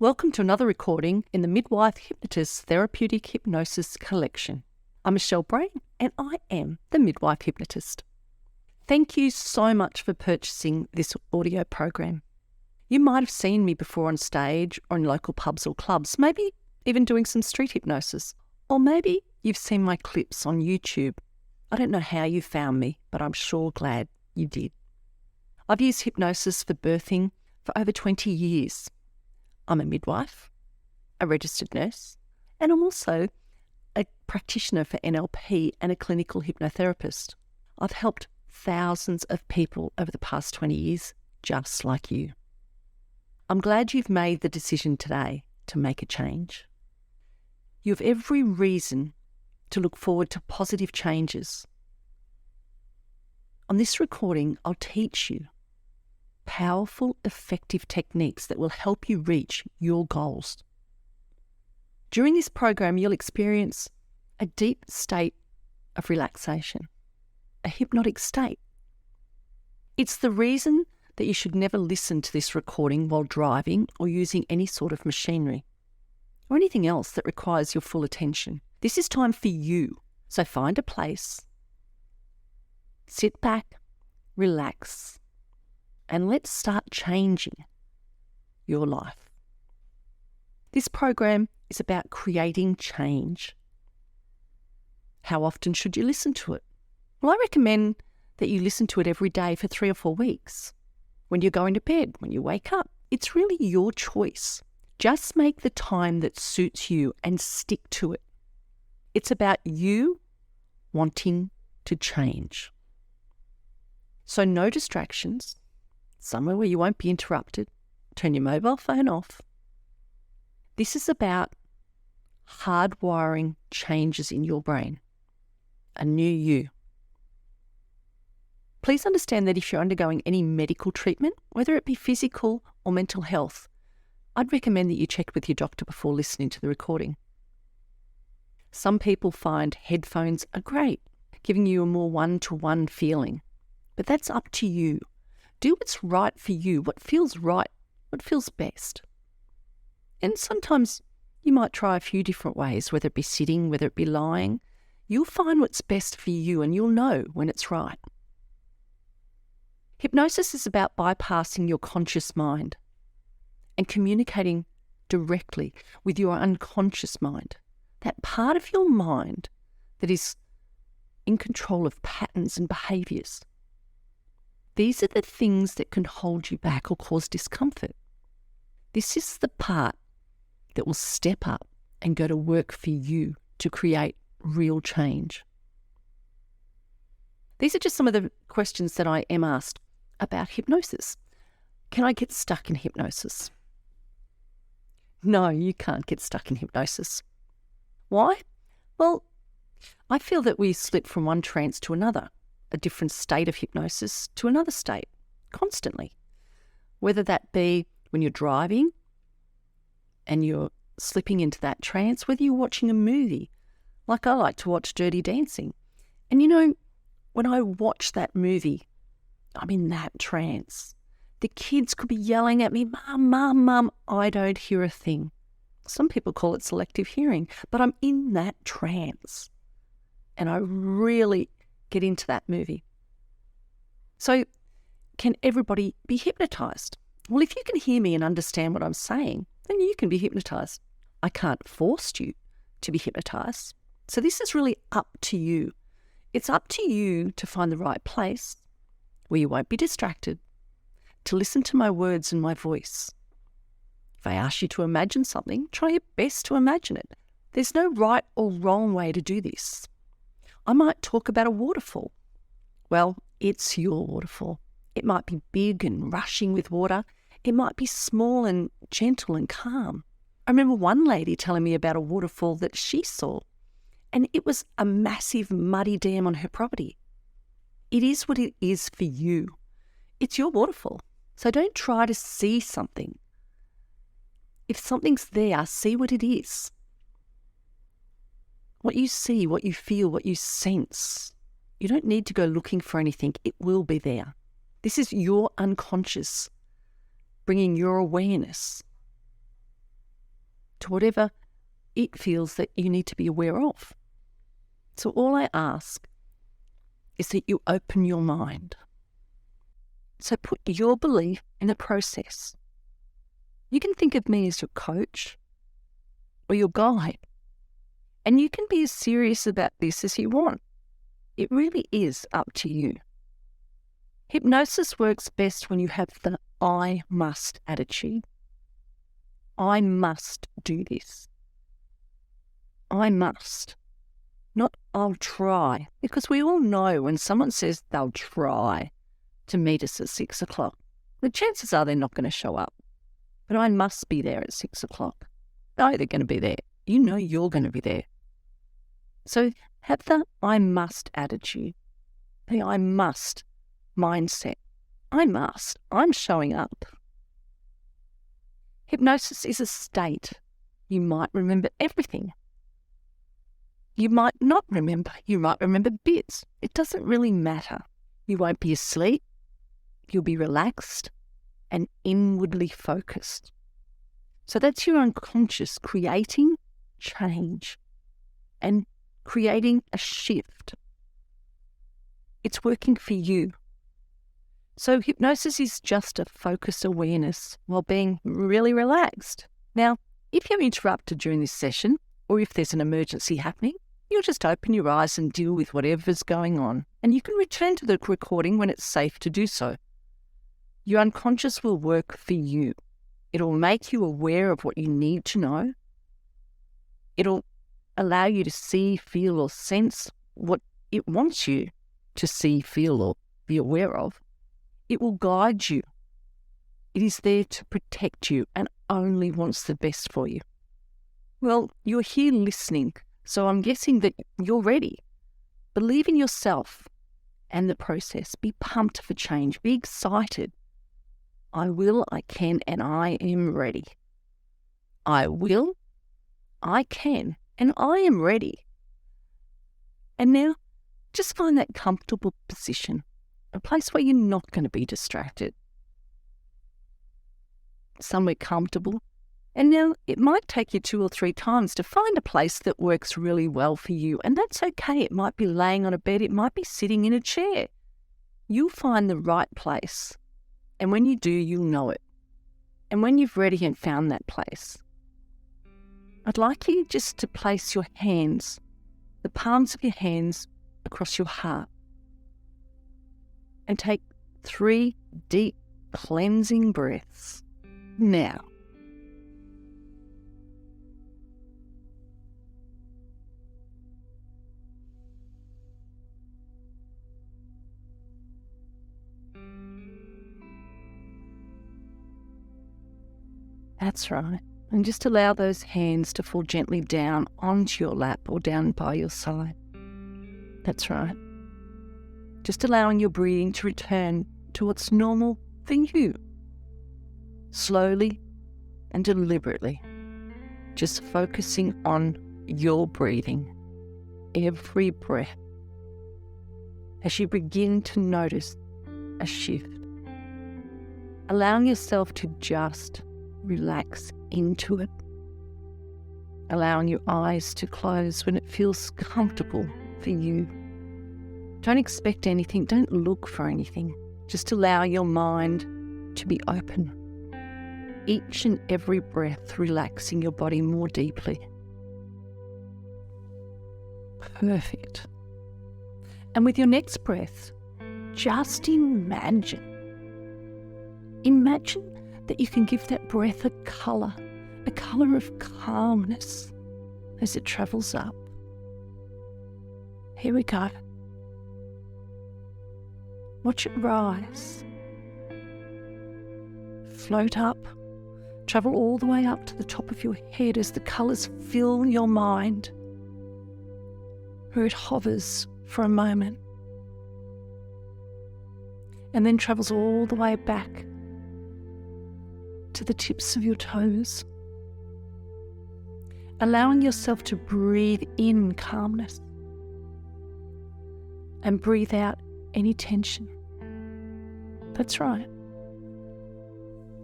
Welcome to another recording in the Midwife Hypnotist Therapeutic Hypnosis Collection. I'm Michelle Brain and I am the Midwife Hypnotist. Thank you so much for purchasing this audio program. You might have seen me before on stage or in local pubs or clubs, maybe even doing some street hypnosis, or maybe you've seen my clips on YouTube. I don't know how you found me, but I'm sure glad you did. I've used hypnosis for birthing for over 20 years. I'm a midwife, a registered nurse, and I'm also a practitioner for NLP and a clinical hypnotherapist. I've helped thousands of people over the past 20 years, just like you. I'm glad you've made the decision today to make a change. You have every reason to look forward to positive changes. On this recording, I'll teach you powerful, effective techniques that will help you reach your goals. During this program, you'll experience a deep state of relaxation, a hypnotic state. It's the reason that you should never listen to this recording while driving or using any sort of machinery or anything else that requires your full attention. This is time for you. So find a place, sit back, relax, and let's start changing your life. This program is about creating change. How often should you listen to it? Well, I recommend that you listen to it every day for 3 or 4 weeks. When you're going to bed, when you wake up, it's really your choice. Just make the time that suits you and stick to it. It's about you wanting to change. So no distractions, somewhere where you won't be interrupted. Turn your mobile phone off. This is about hardwiring changes in your brain, a new you. Please understand that if you're undergoing any medical treatment, whether it be physical or mental health, I'd recommend that you check with your doctor before listening to the recording. Some people find headphones are great, giving you a more one-to-one feeling, but that's up to you. Do what's right for you, what feels right, what feels best. And sometimes you might try a few different ways, whether it be sitting, whether it be lying. You'll find what's best for you and you'll know when it's right. Hypnosis is about bypassing your conscious mind and communicating directly with your unconscious mind, that part of your mind that is in control of patterns and behaviours. These are the things that can hold you back or cause discomfort. This is the part that will step up and go to work for you to create real change. These are just some of the questions that I am asked about hypnosis. Can I get stuck in hypnosis? No, you can't get stuck in hypnosis. Why? Well, I feel that we slip from one trance to another, a different state of hypnosis to another state, constantly. Whether that be when you're driving and you're slipping into that trance, whether you're watching a movie, like I like to watch Dirty Dancing. And you know, when I watch that movie, I'm in that trance. The kids could be yelling at me, "Mum, Mum, Mum," I don't hear a thing. Some people call it selective hearing, but I'm in that trance. And I really get into that movie. So can everybody be hypnotized? Well, if you can hear me and understand what I'm saying, then you can be hypnotized. I can't force you to be hypnotized. So this is really up to you. It's up to you to find the right place where you won't be distracted, to listen to my words and my voice. If I ask you to imagine something, try your best to imagine it. There's no right or wrong way to do this. I might talk about a waterfall. Well, it's your waterfall. It might be big and rushing with water. It might be small and gentle and calm. I remember one lady telling me about a waterfall that she saw, and it was a massive muddy dam on her property. It is what it is for you. It's your waterfall. So don't try to see something. If something's there, see what it is. What you see, what you feel, what you sense. You don't need to go looking for anything. It will be there. This is your unconscious, bringing your awareness to whatever it feels that you need to be aware of. So all I ask is that you open your mind. So put your belief in the process. You can think of me as your coach or your guide, and you can be as serious about this as you want. It really is up to you. Hypnosis works best when you have the I must attitude. I must do this. I must. Not I'll try. Because we all know when someone says they'll try to meet us at 6 o'clock, the chances are they're not going to show up. But I must be there at 6 o'clock. No, they're going to be there. You know you're going to be there. So have the I must attitude, the I must mindset. I must. I'm showing up. Hypnosis is a state. You might remember everything. You might not remember. You might remember bits. It doesn't really matter. You won't be asleep. You'll be relaxed and inwardly focused. So that's your unconscious creating change and creating a shift. It's working for you. So hypnosis is just a focused awareness while being really relaxed. Now, if you're interrupted during this session, or if there's an emergency happening, you'll just open your eyes and deal with whatever's going on, and you can return to the recording when it's safe to do so. Your unconscious will work for you. It'll make you aware of what you need to know. It'll allow you to see, feel, or sense what it wants you to see, feel, or be aware of. It will guide you. It is there to protect you and only wants the best for you. Well, you're here listening, so I'm guessing that you're ready. Believe in yourself and the process. Be pumped for change. Be excited. I will, I can, and I am ready. I will, I can, and I am ready. And now, just find that comfortable position, a place where you're not going to be distracted. Somewhere comfortable. And now, it might take you 2 or 3 times to find a place that works really well for you, and that's okay. It might be laying on a bed, it might be sitting in a chair. You'll find the right place. And when you do, you'll know it. And when you've ready and found that place, I'd like you just to place your hands, the palms of your hands, across your heart. And take 3 deep cleansing breaths. Now. That's right. And just allow those hands to fall gently down onto your lap or down by your side. That's right. Just allowing your breathing to return to what's normal for you. Slowly and deliberately. Just focusing on your breathing. Every breath. As you begin to notice a shift. Allowing yourself to just relax into it. Allowing your eyes to close when it feels comfortable for you. Don't expect anything. Don't look for anything. Just allow your mind to be open. Each and every breath relaxing your body more deeply. Perfect. And with your next breath, just imagine that you can give that breath a colour of calmness as it travels up. Here we go. Watch it rise, float up, travel all the way up to the top of your head as the colours fill your mind, where it hovers for a moment, and then travels all the way back to the tips of your toes, allowing yourself to breathe in calmness and breathe out any tension. That's right.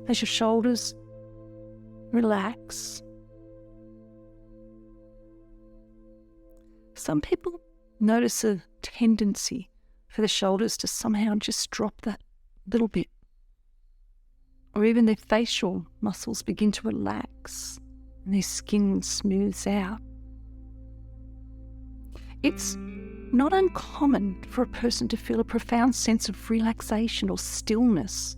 As your shoulders relax Some people notice a tendency for the shoulders to somehow just drop that little bit. Or even their facial muscles begin to relax and their skin smooths out. It's not uncommon for a person to feel a profound sense of relaxation or stillness,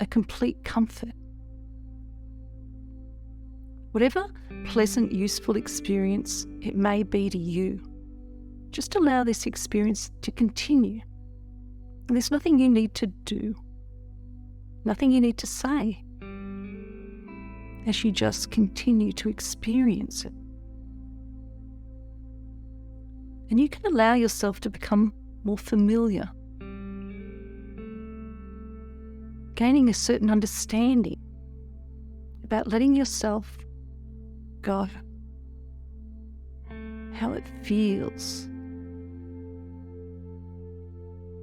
a complete comfort. Whatever pleasant, useful experience it may be to you, just allow this experience to continue. And there's nothing you need to do, nothing you need to say, as you just continue to experience it. And you can allow yourself to become more familiar, gaining a certain understanding about letting yourself go, how it feels,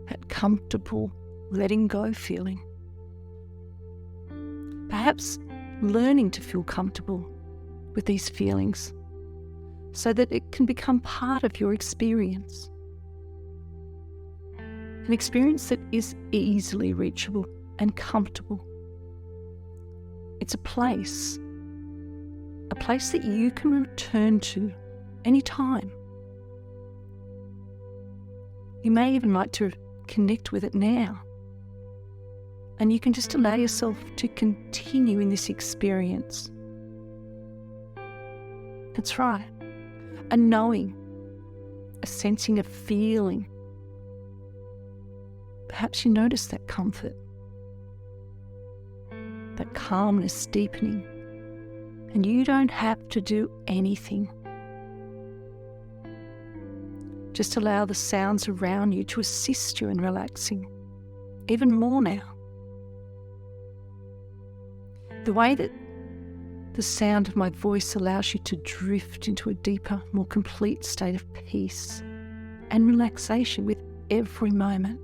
that comfortable letting go feeling. Perhaps learning to feel comfortable with these feelings so that it can become part of your experience. An experience that is easily reachable and comfortable. It's a place that you can return to anytime. You may even like to connect with it now. And you can just allow yourself to continue in this experience. That's right. A knowing, a sensing, a feeling. Perhaps you notice that comfort, that calmness deepening, and you don't have to do anything. Just allow the sounds around you to assist you in relaxing, even more now. The way that the sound of my voice allows you to drift into a deeper, more complete state of peace and relaxation with every moment.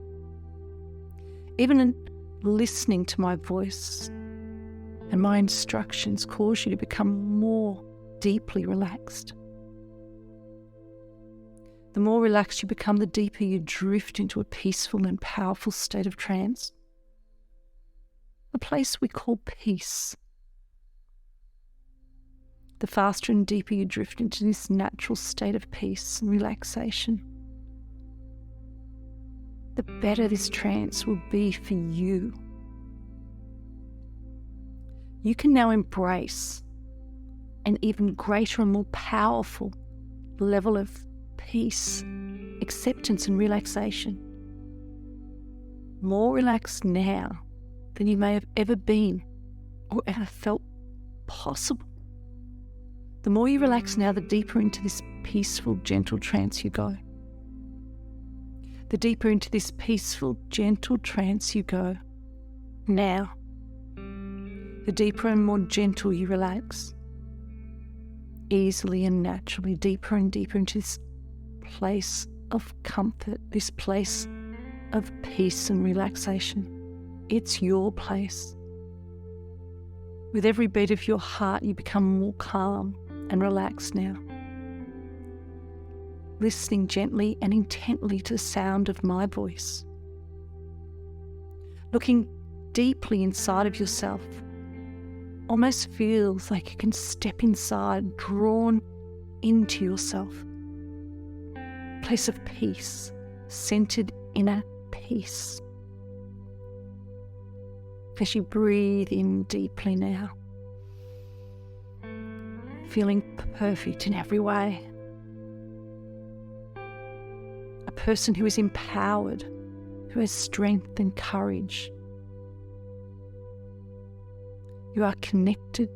Even in listening to my voice and my instructions cause you to become more deeply relaxed. The more relaxed you become, the deeper you drift into a peaceful and powerful state of trance, a place we call peace. The faster and deeper you drift into this natural state of peace and relaxation, the better this trance will be for you. You can now embrace an even greater and more powerful level of peace, acceptance and relaxation. More relaxed now than you may have ever been or ever felt possible. The more you relax now, the deeper into this peaceful, gentle trance you go. The deeper into this peaceful, gentle trance you go. Now, the deeper and more gentle you relax. Easily and naturally, deeper and deeper into this place of comfort, this place of peace and relaxation. It's your place. With every beat of your heart, you become more calm and relaxed now. Listening gently and intently to the sound of my voice. Looking deeply inside of yourself. Almost feels like you can step inside, drawn into yourself. A place of peace, centered inner peace. As you breathe in deeply now, feeling perfect in every way. A person who is empowered, who has strength and courage. You are connected.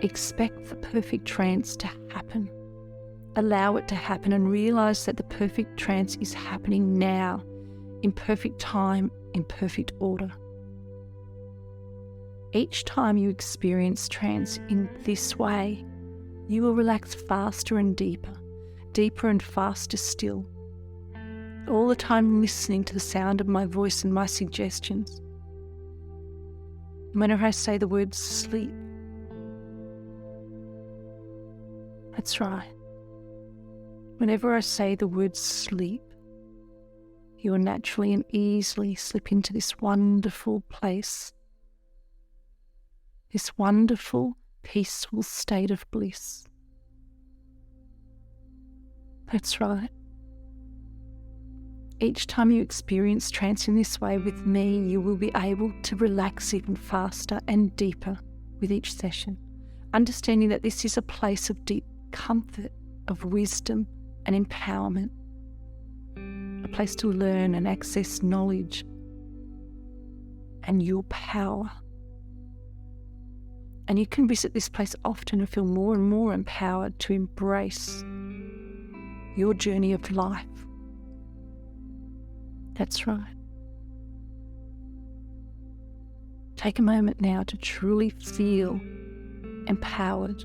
Expect the perfect trance to happen. Allow it to happen and realize that the perfect trance is happening now, in perfect time, in perfect order. Each time you experience trance in this way, you will relax faster and deeper, deeper and faster still. All the time listening to the sound of my voice and my suggestions. Whenever I say the word sleep, That's right. Whenever I say the word sleep, you will naturally and easily slip into this wonderful place, this wonderful, peaceful state of bliss. That's right. Each time you experience trance in this way with me, you will be able to relax even faster and deeper with each session, understanding that this is a place of deep comfort, of wisdom and empowerment, a place to learn and access knowledge and your power. And you can visit this place often and feel more and more empowered to embrace your journey of life. That's right. Take a moment now to truly feel empowered.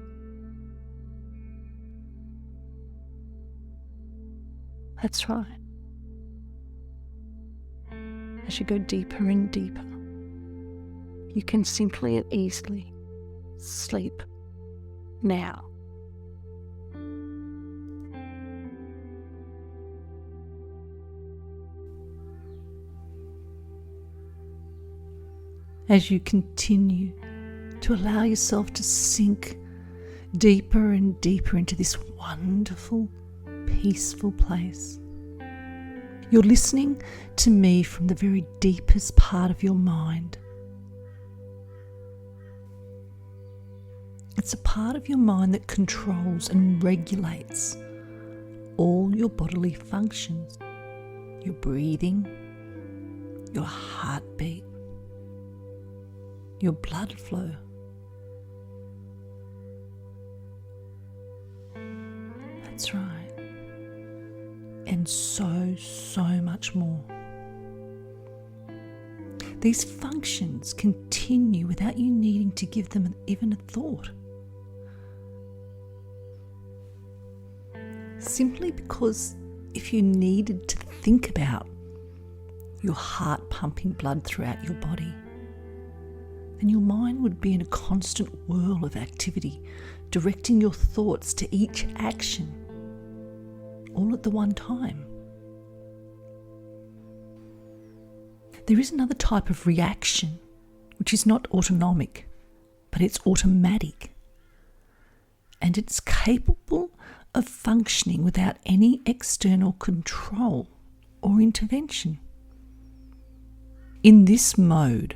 That's right. As you go deeper and deeper, you can simply and easily sleep now. As you continue to allow yourself to sink deeper and deeper into this wonderful, peaceful place, you're listening to me from the very deepest part of your mind. It's a part of your mind that controls and regulates all your bodily functions, your breathing, your heartbeat, your blood flow. That's right. And so much more. These functions continue without you needing to give them even a thought. Simply because if you needed to think about your heart pumping blood throughout your body, then your mind would be in a constant whirl of activity, directing your thoughts to each action, all at the one time. There is another type of reaction, which is not autonomic, but it's automatic. And it's capable of functioning without any external control or intervention. In this mode,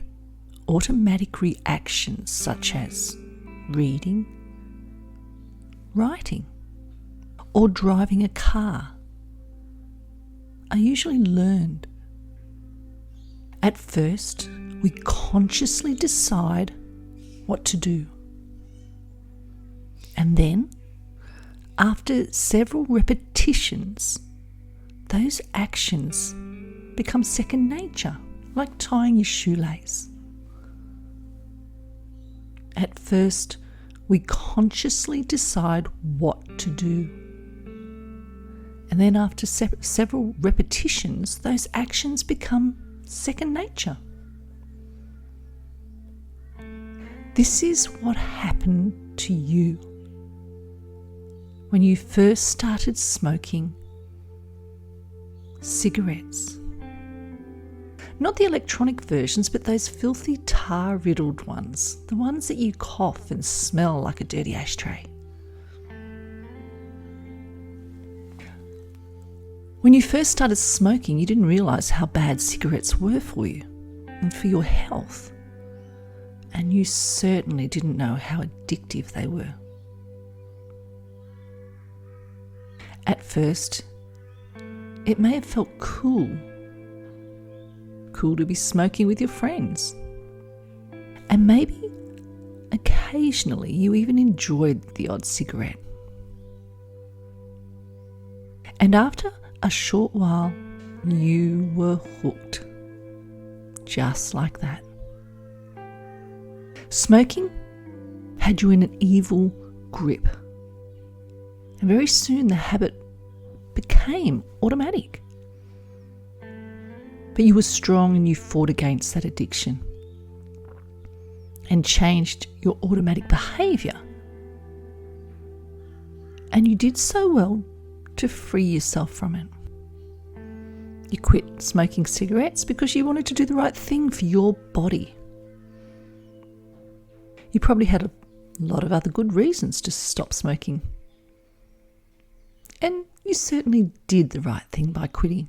automatic reactions such as reading, writing, or driving a car are usually learned. At first, we consciously decide what to do. And then, after several repetitions, those actions become second nature, like tying your shoelace. At first, we consciously decide what to do. And then after several repetitions, those actions become second nature. This is what happened to you when you first started smoking cigarettes. Not the electronic versions, but those filthy tar-riddled ones, the ones that you cough and smell like a dirty ashtray. When you first started smoking, you didn't realise how bad cigarettes were for you and for your health. And you certainly didn't know how addictive they were. At first, it may have felt cool to be smoking with your friends. And maybe occasionally you even enjoyed the odd cigarette. And after a short while, you were hooked. Just like that. Smoking had you in an evil grip. And very soon the habit became automatic. But you were strong and you fought against that addiction and changed your automatic behaviour. And you did so well to free yourself from it. You quit smoking cigarettes because you wanted to do the right thing for your body. You probably had a lot of other good reasons to stop smoking. And you certainly did the right thing by quitting.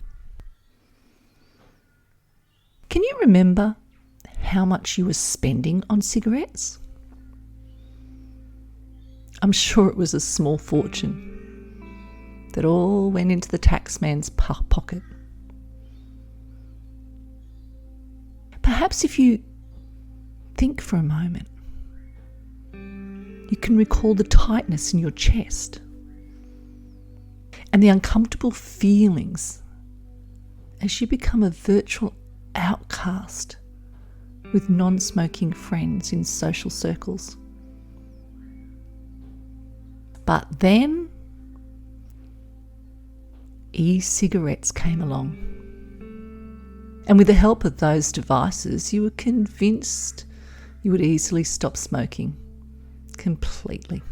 Can you remember how much you were spending on cigarettes? I'm sure it was a small fortune that all went into the taxman's pocket. Perhaps if you think for a moment, you can recall the tightness in your chest and the uncomfortable feelings as you become a virtual outcast with non-smoking friends in social circles. But then e-cigarettes came along. And with the help of those devices, you were convinced you would easily stop smoking completely.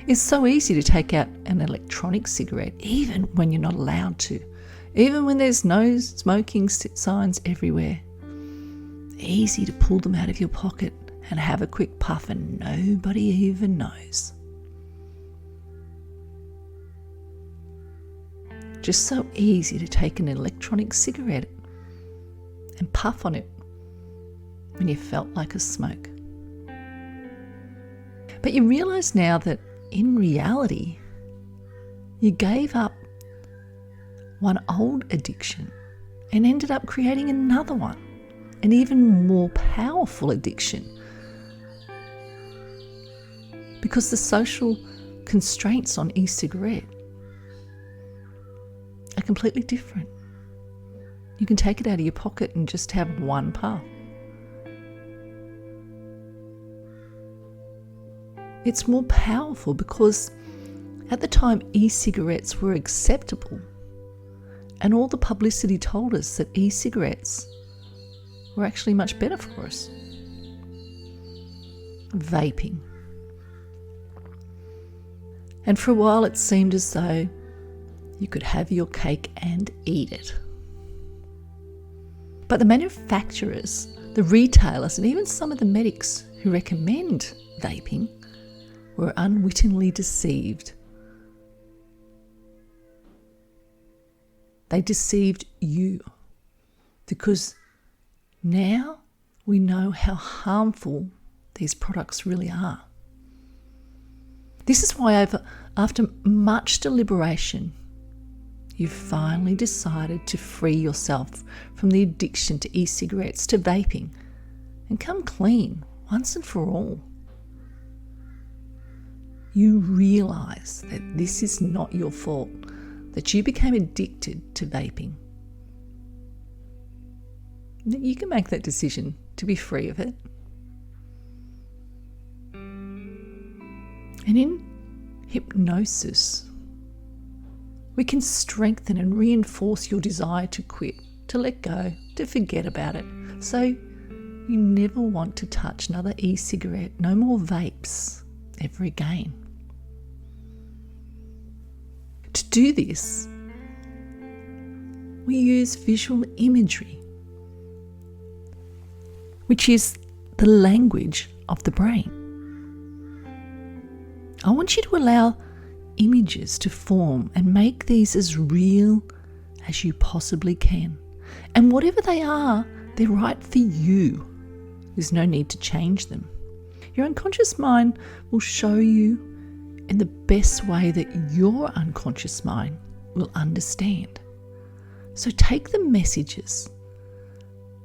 It's so easy to take out an electronic cigarette, even when you're not allowed to, even when there's no smoking signs everywhere. Easy to pull them out of your pocket and have a quick puff and nobody even knows. Just so easy to take an electronic cigarette and puff on it when you felt like a smoke. But you realise now that in reality, you gave up one old addiction and ended up creating another one, an even more powerful addiction. Because the social constraints on e-cigarette are completely different. You can take it out of your pocket and just have one puff. It's more powerful because at the time e-cigarettes were acceptable, and all the publicity told us that e-cigarettes were actually much better for us. Vaping. And for a while it seemed as though you could have your cake and eat it. But the manufacturers, the retailers, and even some of the medics who recommend vaping were unwittingly deceived. They deceived you because now we know how harmful these products really are. This is why after much deliberation, you finally decided to free yourself from the addiction to e-cigarettes, to vaping, and come clean once and for all. You realise that this is not your fault, that you became addicted to vaping. You can make that decision to be free of it. And in hypnosis, we can strengthen and reinforce your desire to quit, to let go, to forget about it. So you never want to touch another e-cigarette, no more vapes ever again. To do this, we use visual imagery, which is the language of the brain. I want you to allow images to form and make these as real as you possibly can. And whatever they are, they're right for you. There's no need to change them. Your unconscious mind will show you in the best way that your unconscious mind will understand. So take the messages,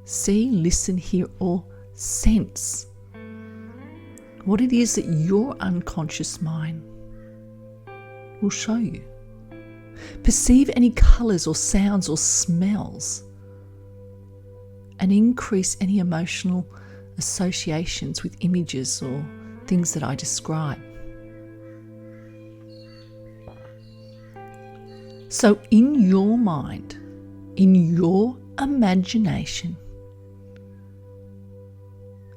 see, listen, hear, or sense what it is that your unconscious mind will show you. Perceive any colours or sounds or smells, and increase any emotional associations with images or things that I describe. So in your mind, in your imagination,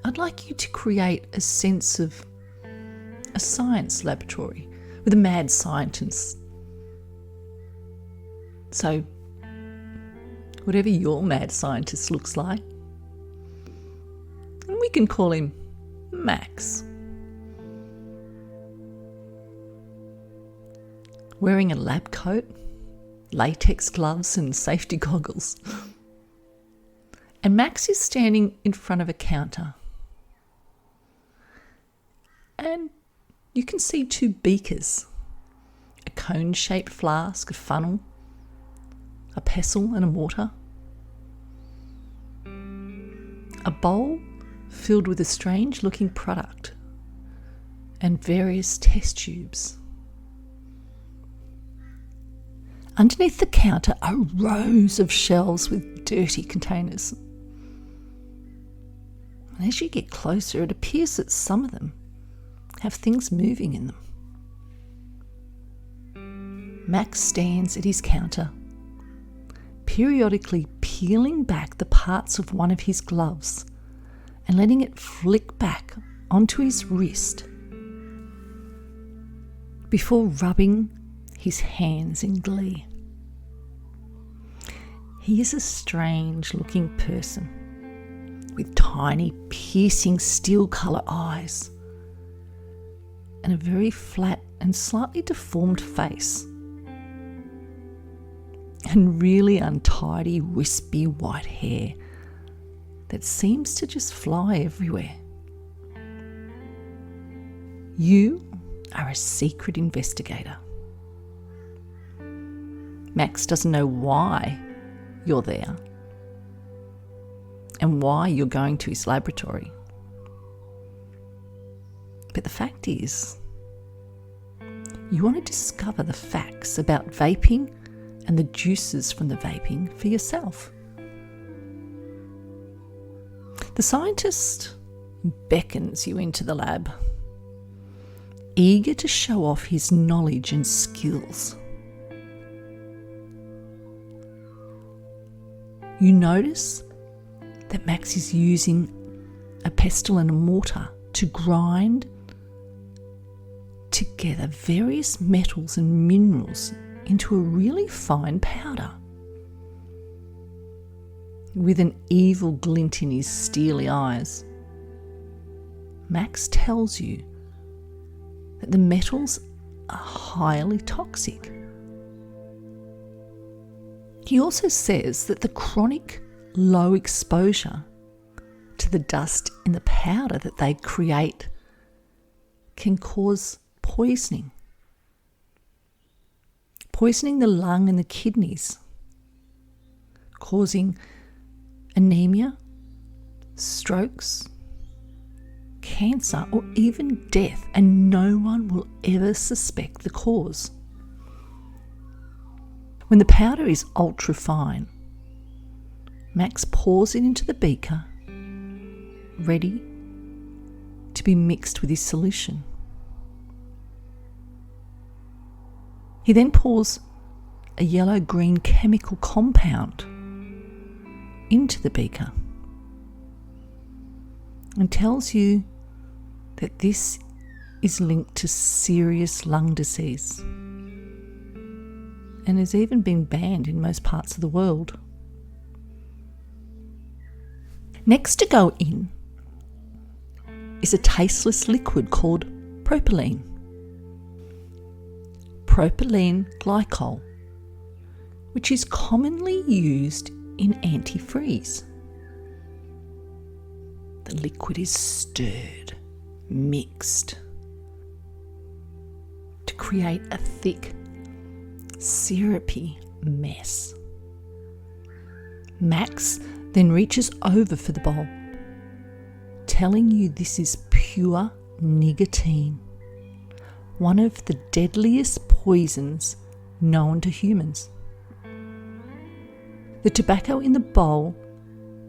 I'd like you to create a sense of a science laboratory with a mad scientist. So, whatever your mad scientist looks like, we can call him Max. Wearing a lab coat, latex gloves and safety goggles. And Max is standing in front of a counter. And you can see 2 beakers, a cone-shaped flask, a funnel, a pestle and a mortar, a bowl filled with a strange-looking product, and various test tubes. Underneath the counter are rows of shelves with dirty containers. And as you get closer, it appears that some of them have things moving in them. Max stands at his counter, periodically peeling back the parts of one of his gloves and letting it flick back onto his wrist before rubbing his hands in glee. He is a strange-looking person with tiny, piercing steel-colour eyes and a very flat and slightly deformed face, and really untidy, wispy white hair that seems to just fly everywhere. You are a secret investigator. Max doesn't know why you're there and why you're going to his laboratory. But the fact is, you want to discover the facts about vaping and the juices from the vaping for yourself. The scientist beckons you into the lab, eager to show off his knowledge and skills. You notice that Max is using a pestle and a mortar to grind together various metals and minerals into a really fine powder. With an evil glint in his steely eyes, Max tells you that the metals are highly toxic. He also says that the chronic low exposure to the dust in the powder that they create can cause poisoning the lung and the kidneys, causing anemia, strokes, cancer, or even death, and no one will ever suspect the cause. When the powder is ultra fine, Max pours it into the beaker, ready to be mixed with his solution. He then pours a yellow-green chemical compound into the beaker and tells you that this is linked to serious lung disease and has even been banned in most parts of the world. Next to go in is a tasteless liquid called propylene glycol, which is commonly used in antifreeze. The liquid is stirred, mixed, to create a thick, syrupy mess. Max then reaches over for the bowl, telling you this is pure nicotine, one of the deadliest poisons known to humans. The tobacco in the bowl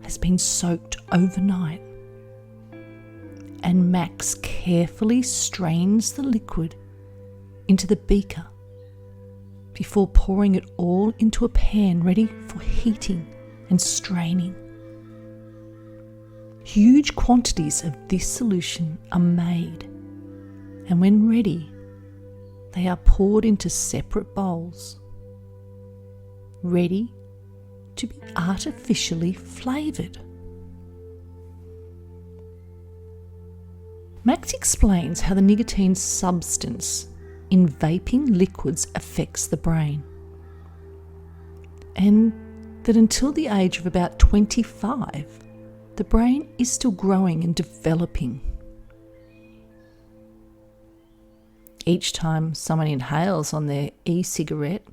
has been soaked overnight, and Max carefully strains the liquid into the beaker before pouring it all into a pan ready for heating and straining. Huge quantities of this solution are made, and when ready, they are poured into separate bowls, ready to be artificially flavoured. Max explains how the nicotine substance in vaping liquids affects the brain, and that until the age of about 25, the brain is still growing and developing. Each time someone inhales on their e-cigarette,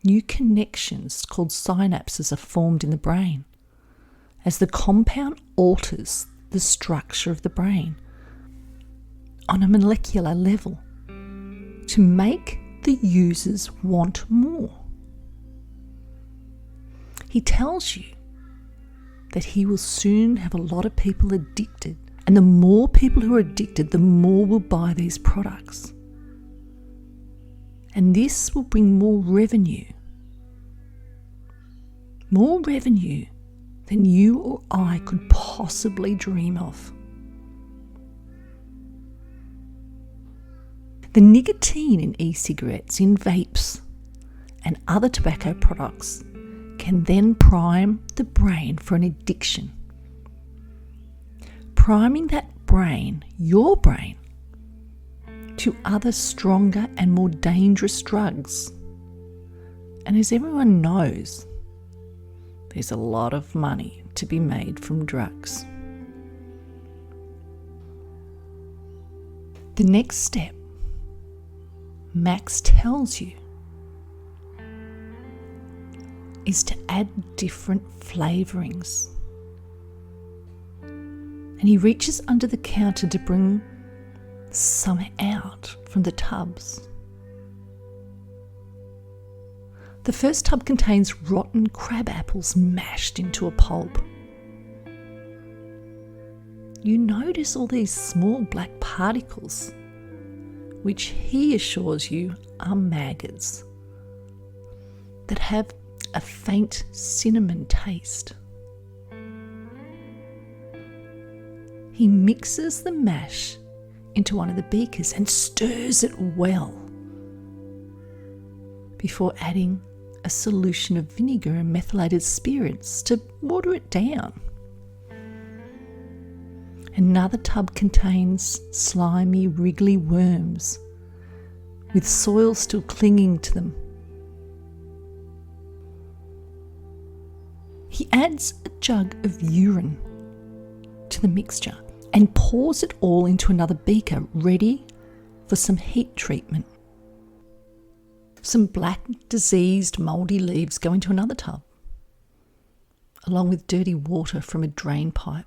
new connections called synapses are formed in the brain as the compound alters the structure of the brain on a molecular level to make the users want more. He tells you that he will soon have a lot of people addicted, and the more people who are addicted, the more will buy these products. And this will bring more revenue than you or I could possibly dream of. The nicotine in e-cigarettes, in vapes, and other tobacco products can then prime the brain for an addiction. Priming that brain, your brain, to other stronger and more dangerous drugs. And as everyone knows, there's a lot of money to be made from drugs. The next step, Max tells you, is to add different flavourings. And he reaches under the counter to bring some out from the tubs. The first tub contains rotten crab apples mashed into a pulp. You notice all these small black particles, which he assures you are maggots that have a faint cinnamon taste. He mixes the mash into one of the beakers and stirs it well before adding a solution of vinegar and methylated spirits to water it down. Another tub contains slimy, wriggly worms with soil still clinging to them. He adds a jug of urine to the mixture and pours it all into another beaker, ready for some heat treatment. Some black, diseased, mouldy leaves go into another tub, along with dirty water from a drain pipe.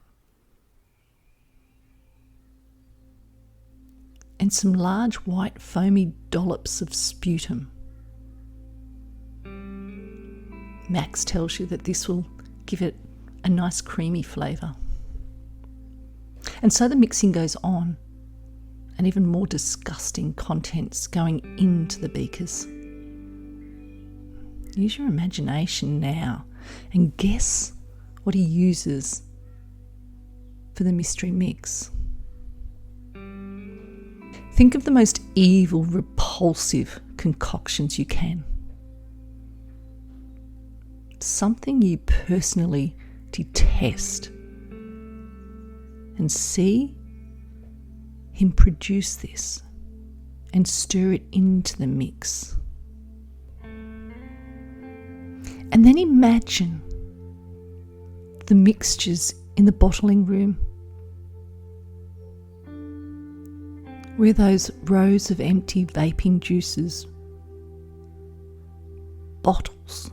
And some large white foamy dollops of sputum. Max tells you that this will give it a nice creamy flavour. And so the mixing goes on, and even more disgusting contents going into the beakers. Use your imagination now and guess what he uses for the mystery mix. Think of the most evil, repulsive concoctions you can. Something you personally detest. And see him produce this and stir it into the mix. And then imagine the mixtures in the bottling room, where those rows of empty vaping juices, bottles,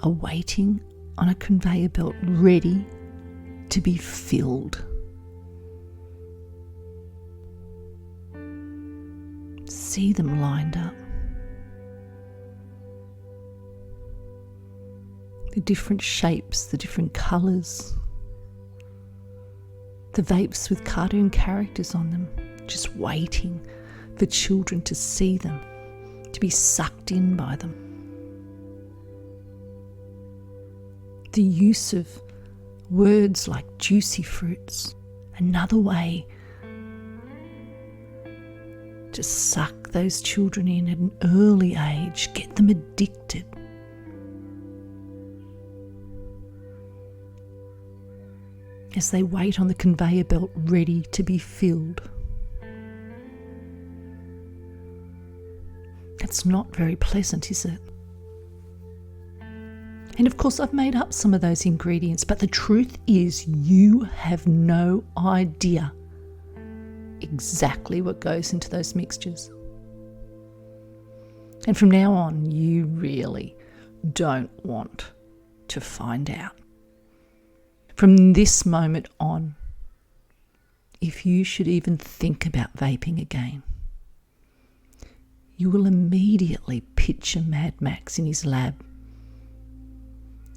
are waiting on a conveyor belt ready to be filled. See them lined up. The different shapes, the different colours. The vapes with cartoon characters on them, just waiting for children to see them, to be sucked in by them. The use of words like juicy fruits, another way Just suck those children in at an early age, get them addicted. As they wait on the conveyor belt ready to be filled. That's not very pleasant, is it? And of course, I've made up some of those ingredients, but the truth is you have no idea exactly what goes into those mixtures. And from now on, you really don't want to find out. From this moment on, if you should even think about vaping again, you will immediately picture Mad Max in his lab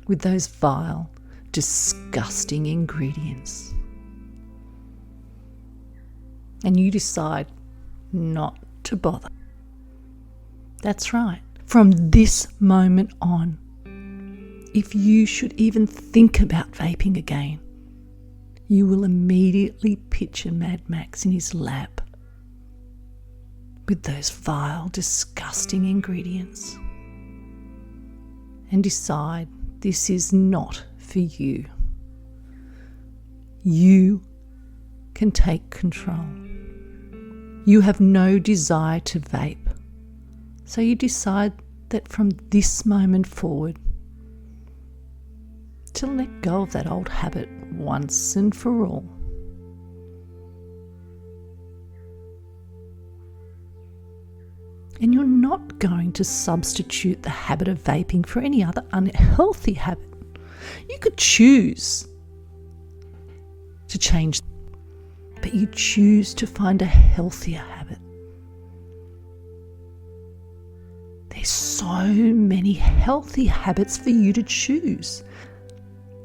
with those vile, disgusting ingredients. And you decide not to bother. That's right. From this moment on, if you should even think about vaping again, you will immediately picture Mad Max in his lab with those vile, disgusting ingredients and decide this is not for you. You can take control. You have no desire to vape. So you decide that from this moment forward, to let go of that old habit once and for all. And you're not going to substitute the habit of vaping for any other unhealthy habit. You could choose to change, but you choose to find a healthier habit. There's so many healthy habits for you to choose.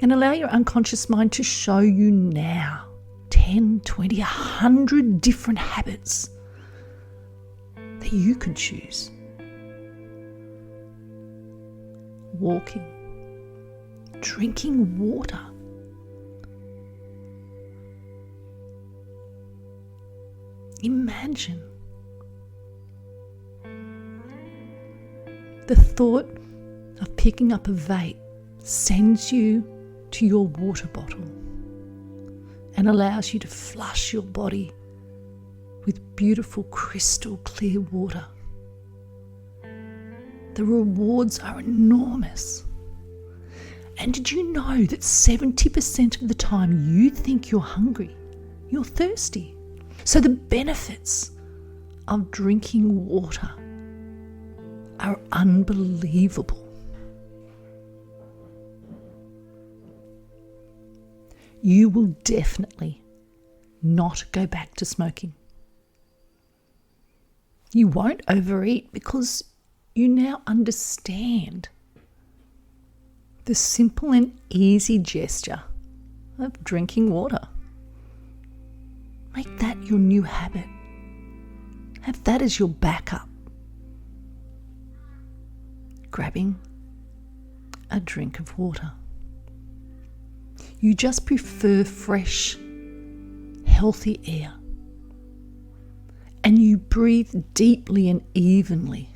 And allow your unconscious mind to show you now 10, 20, 100 different habits that you can choose. Walking, drinking water, imagine the thought of picking up a vape sends you to your water bottle and allows you to flush your body with beautiful crystal clear water. The rewards are enormous. And did you know that 70% of the time you think you're hungry, you're thirsty? So the benefits of drinking water are unbelievable. You will definitely not go back to smoking. You won't overeat because you now understand the simple and easy gesture of drinking water. Make that your new habit. Have that as your backup. Grabbing a drink of water. You just prefer fresh, healthy air. And you breathe deeply and evenly,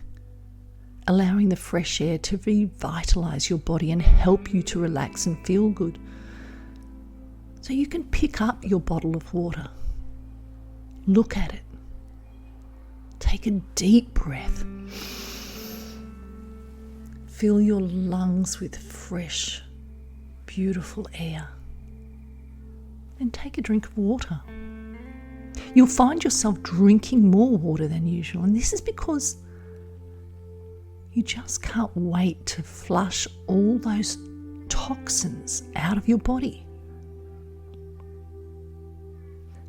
allowing the fresh air to revitalize your body and help you to relax and feel good. So you can pick up your bottle of water, look at it, take a deep breath, fill your lungs with fresh, beautiful air, and take a drink of water. You'll find yourself drinking more water than usual, and this is because you just can't wait to flush all those toxins out of your body.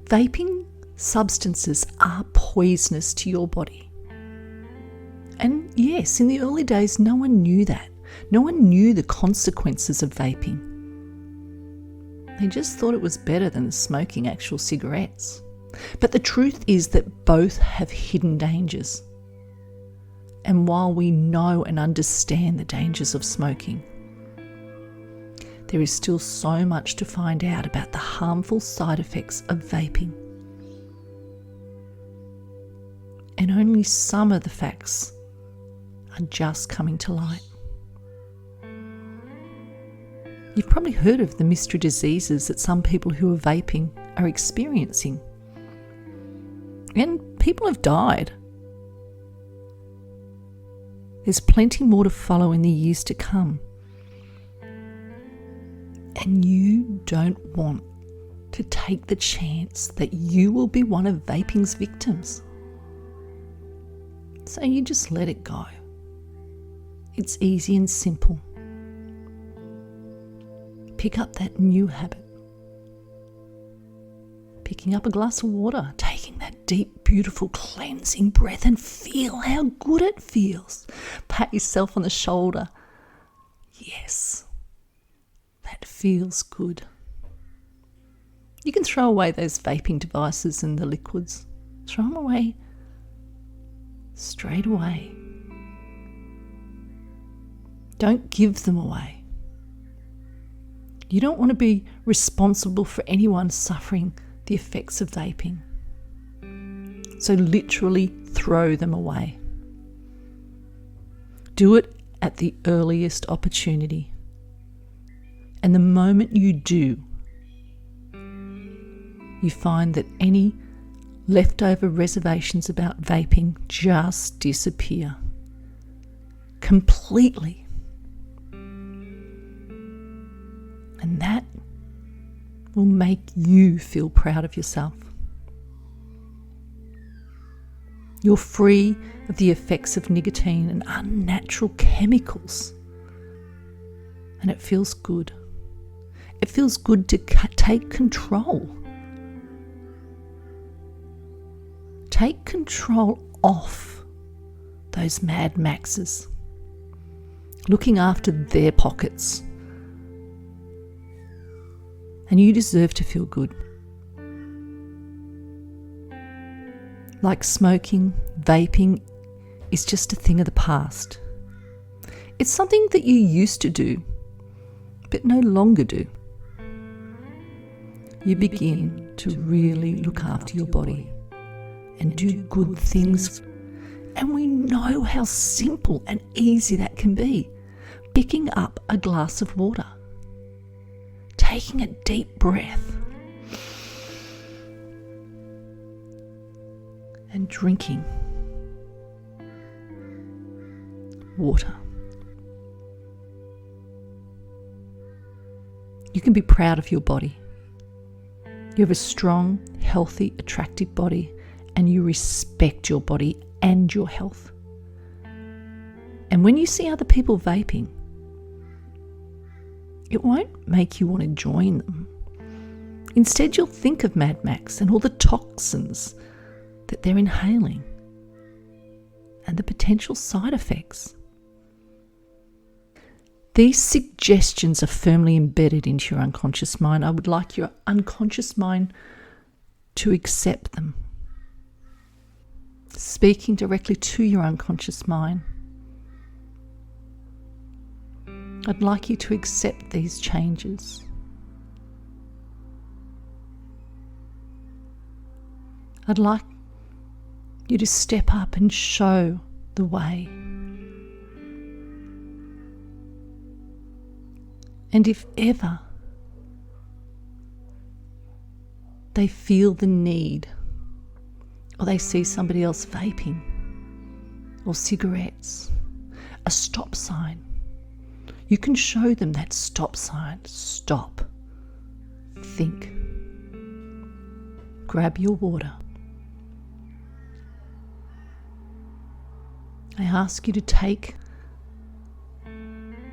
Vaping substances are poisonous to your body. And yes, in the early days, no one knew that. No one knew the consequences of vaping. They just thought it was better than smoking actual cigarettes. But the truth is that both have hidden dangers. And while we know and understand the dangers of smoking, there is still so much to find out about the harmful side effects of vaping. and only some of the facts are just coming to light. You've probably heard of the mystery diseases that some people who are vaping are experiencing. And people have died. There's plenty more to follow in the years to come. And you don't want to take the chance that you will be one of vaping's victims. So you just let it go. It's easy and simple. Pick up that new habit. Picking up a glass of water, taking that deep, beautiful, cleansing breath and feel how good it feels. Pat yourself on the shoulder. Yes, that feels good. You can throw away those vaping devices and the liquids. Throw them away straight away. Don't give them away. You don't want to be responsible for anyone suffering the effects of vaping. So literally throw them away. Do it at the earliest opportunity. And the moment you do, you find that any leftover reservations about vaping just disappear completely. And that will make you feel proud of yourself. You're free of the effects of nicotine and unnatural chemicals. And it feels good. It feels good to take control. Take control off those Mad Maxes, looking after their pockets. And you deserve to feel good. Like smoking, vaping is just a thing of the past. It's something that you used to do, but no longer do. You begin to really look after your body and do good things. And we know how simple and easy that can be. Picking up a glass of water. Taking a deep breath and drinking water. You can be proud of your body. You have a strong, healthy, attractive body, and you respect your body and your health. And when you see other people vaping, it won't make you want to join them. Instead, you'll think of Mad Max and all the toxins that they're inhaling and the potential side effects. These suggestions are firmly embedded into your unconscious mind. I would like your unconscious mind to accept them. Speaking directly to your unconscious mind, I'd like you to accept these changes. I'd like you to step up and show the way. And if ever they feel the need, or they see somebody else vaping, or cigarettes, a stop sign, you can show them that stop sign. Stop. Think. Grab your water. I ask you to take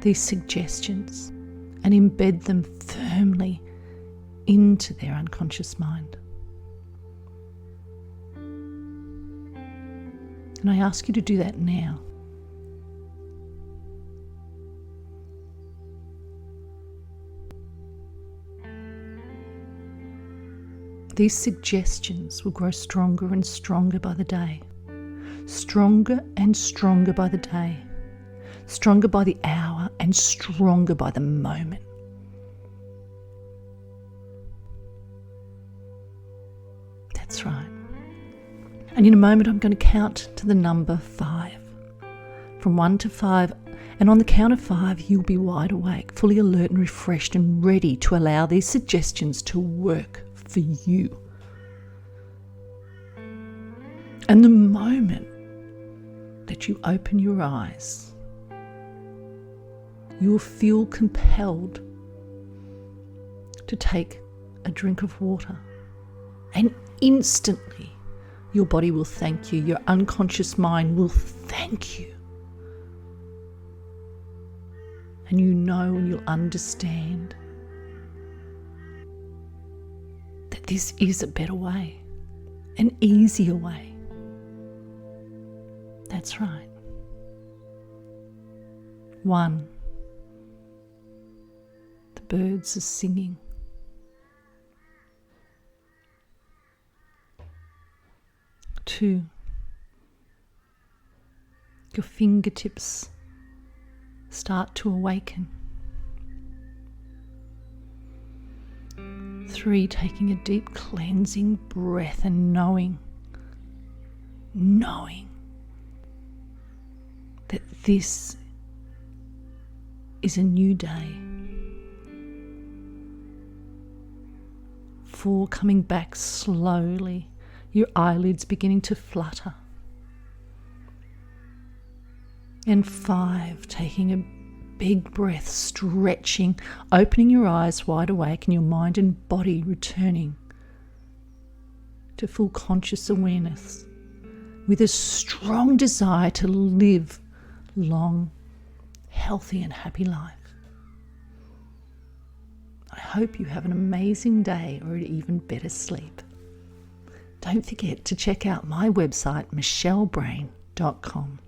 these suggestions and embed them firmly into their unconscious mind. And I ask you to do that now. These suggestions will grow stronger and stronger by the day. Stronger and stronger by the day. Stronger by the hour and stronger by the moment. That's right. And in a moment, I'm going to count to the number 5. From 1 to 5. And on the count of 5, you'll be wide awake, fully alert and refreshed and ready to allow these suggestions to work for you. And the moment that you open your eyes, you will feel compelled to take a drink of water. And instantly, your body will thank you. Your unconscious mind will thank you. And you know and you'll understand that this is a better way, an easier way. That's right. 1. The birds are singing. 2. Your fingertips start to awaken. 3. Taking a deep cleansing breath and knowing that this is a new day. 4. Coming back slowly, your eyelids beginning to flutter. And 5, taking a big breath, stretching, opening your eyes wide awake, and your mind and body returning to full conscious awareness with a strong desire to live long, healthy and happy life. I hope you have an amazing day or an even better sleep. Don't forget to check out my website, michellebrain.com.